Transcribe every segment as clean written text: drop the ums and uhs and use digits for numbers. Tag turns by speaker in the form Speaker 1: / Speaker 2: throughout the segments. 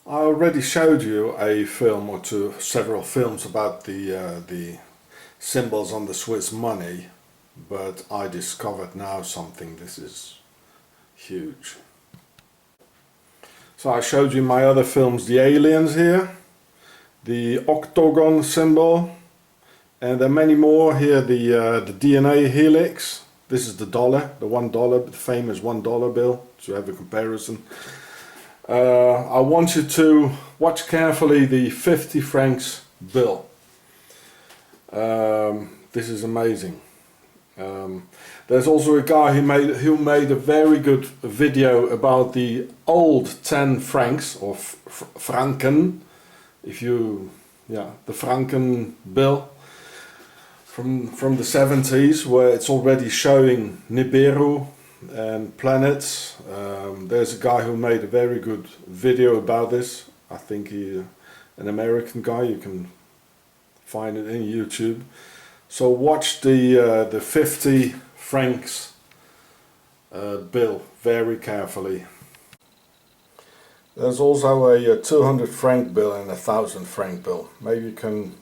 Speaker 1: I already showed you a film or two, several films about the symbols on the Swiss money, but I discovered now something. This is huge. So I showed you my other films, the aliens here, the octagon symbol, and there are many more here, the DNA helix. This is the dollar, the $1, the famous $1 bill, to have a comparison. I want you to watch carefully the 50 francs bill. This is amazing. There's also a guy who made a very good video about the old 10 francs or franken, the franken bill from the 70s, where it's already showing Nibiru and planets. There's a guy who made a very good video about this. I think he's an American guy. You can find it in YouTube. So watch the 50 francs bill very carefully. There's also a 200 franc bill and a 1,000 franc bill. Maybe you can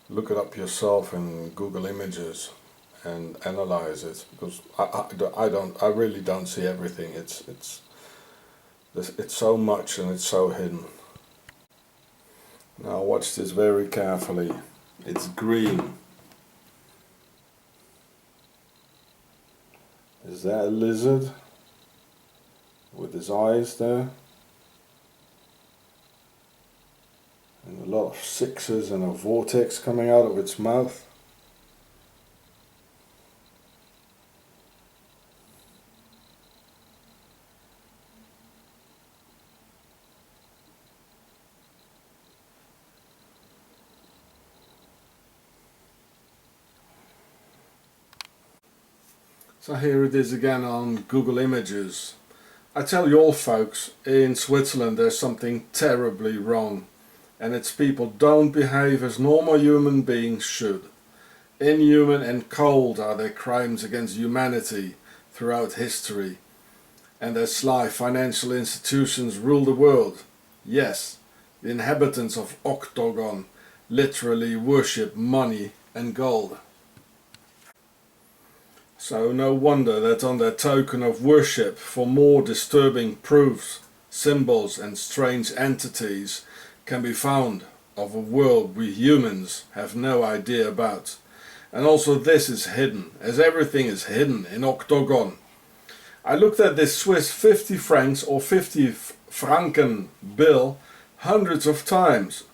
Speaker 1: look it up yourself in Google Images and analyze it, because I really don't see everything. It's so much and it's so hidden. Now watch this very carefully. It's green. Is that a lizard with his eyes there? And a lot of sixes and a vortex coming out of its mouth. So here it is again on Google Images. I tell you all folks, in Switzerland there's something terribly wrong, and it's people don't behave as normal human beings should. Inhuman and cold are their crimes against humanity throughout history, and their sly financial institutions rule the world. Yes, the inhabitants of Octagon literally worship money and gold. So no wonder that on their token of worship for more disturbing proofs, symbols and strange entities can be found of a world we humans have no idea about. And also this is hidden, as everything is hidden in Octagon. I looked at this Swiss 50 francs or 50 franken bill hundreds of times,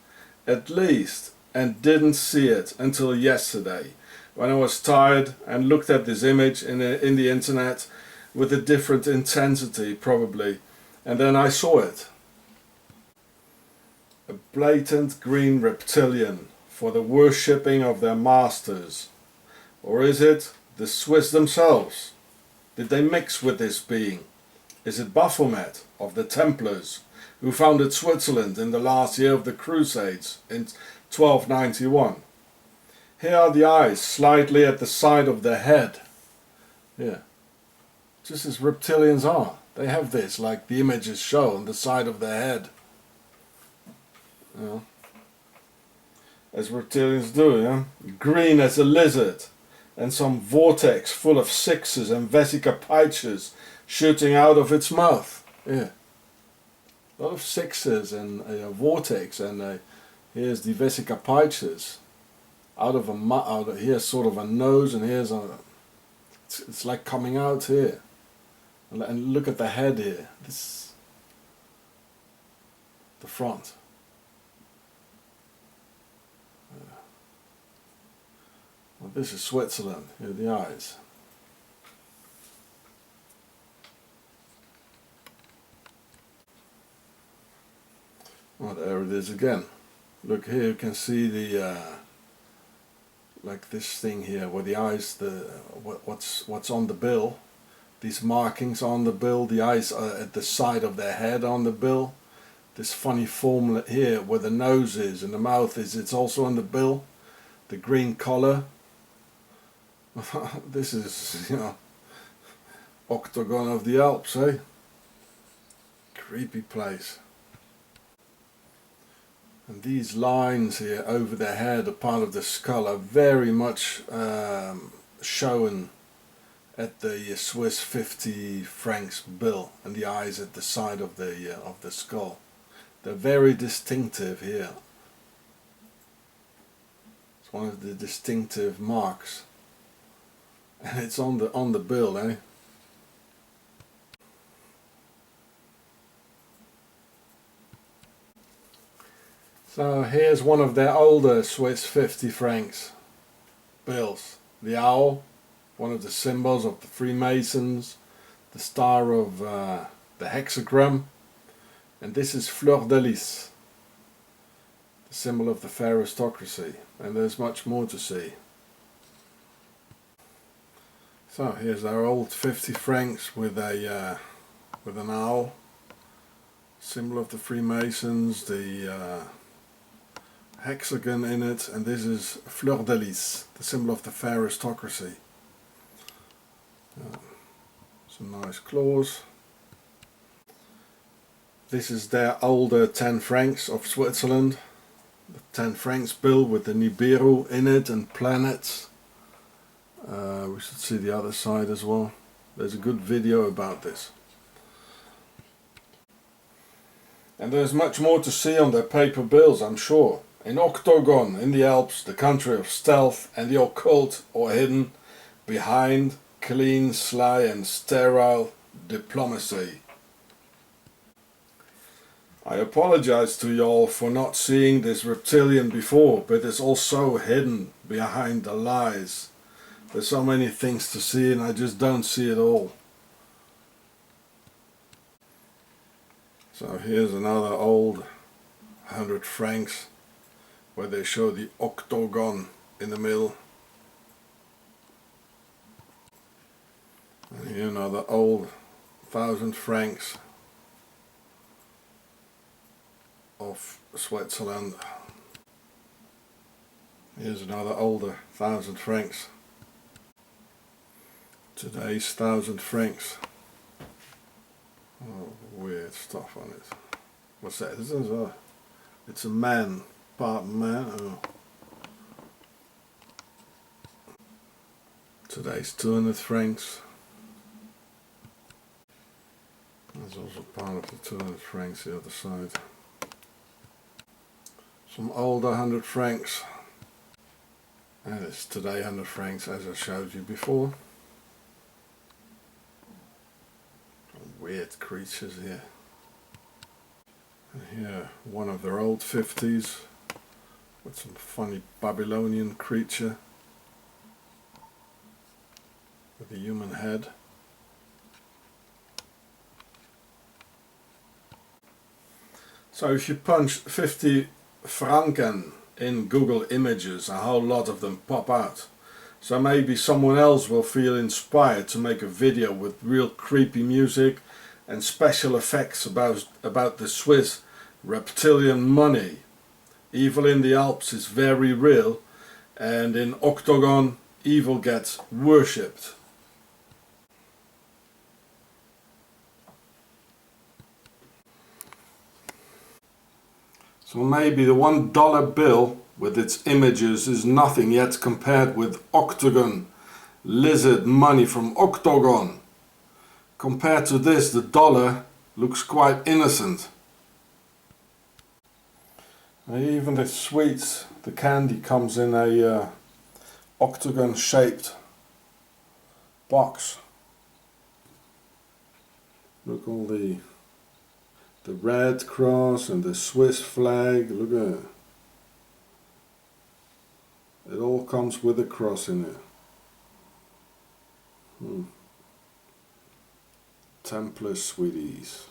Speaker 1: at least, and didn't see it until yesterday, when I was tired and looked at this image in the internet with a different intensity probably, and then I saw it. A blatant green reptilian for the worshipping of their masters. Or is it the Swiss themselves? Did they mix with this being? Is it Baphomet of the Templars, who founded Switzerland in the last year of the Crusades in 1291? Here are the eyes slightly at the side of the head. Yeah, just as reptilians are. They have this, like the images show, on the side of their head. You know, as reptilians do, yeah? Green as a lizard, and some vortex full of sixes and vesica pisces shooting out of its mouth. Yeah, a lot of sixes and a vortex, and here's the vesica pisces. Out of here's sort of a nose, and here's it's like coming out here. And look at the head here. This, the front. Well, this is Switzerland. Here are the eyes. Well, there it is again. Look here, you can see the like this thing here, where the eyes, what's on the bill, these markings on the bill, the eyes are at the side of their head on the bill. This funny formula here, where the nose is and the mouth is, it's also on the bill. The green collar. This is, you know, Octagon of the Alps, eh? Creepy place. And these lines here over the head, a part of the skull, are very much shown at the Swiss 50 francs bill, and the eyes at the side of the skull. They're very distinctive here. It's one of the distinctive marks, and it's on the bill, eh? So here's one of their older Swiss 50 francs bills. The owl, one of the symbols of the Freemasons, the star of the hexagram, and this is fleur de lis, the symbol of the fair aristocracy, and there's much more to see. So here's our old 50 francs with an owl, symbol of the Freemasons, the hexagon in it, and this is fleur de lis, the symbol of the fair aristocracy. Some nice claws. This is their older 10 francs of Switzerland, the 10 francs bill with the Nibiru in it and planets. We should see the other side as well. There's a good video about this. And there's much more to see on their paper bills, I'm sure. In Octagon, in the Alps, the country of stealth and the occult or hidden, behind, clean, sly and sterile diplomacy. I apologize to y'all for not seeing this reptilian before, but it's also hidden behind the lies. There's so many things to see and I just don't see it all. So here's another old 100 francs where they show the octagon in the middle. And here another old 1000 francs of Switzerland. Here's another older 1000 francs. Today's 1000 francs. Oh, weird stuff on it. What's that? It's a man, part man. Oh. Today's 200 francs. There's also part of the 200 francs the other side. Some older 100 francs. And it's today 100 francs as I showed you before. Some weird creatures here. And here one of their old 50s with some funny Babylonian creature with a human head. So if you punch 50 Franken in Google Images, a whole lot of them pop out. So maybe someone else will feel inspired to make a video with real creepy music and special effects about the Swiss reptilian money. Evil in the Alps is very real, and in Octagon evil gets worshipped. So maybe the $1 bill with its images is nothing yet compared with octagon, lizard money from Octagon. Compared to this, the dollar looks quite innocent. And even the sweets, the candy comes in a octagon shaped box. Look, all the red cross and the Swiss flag, look at it. It all comes with a cross in it. Templar sweeties.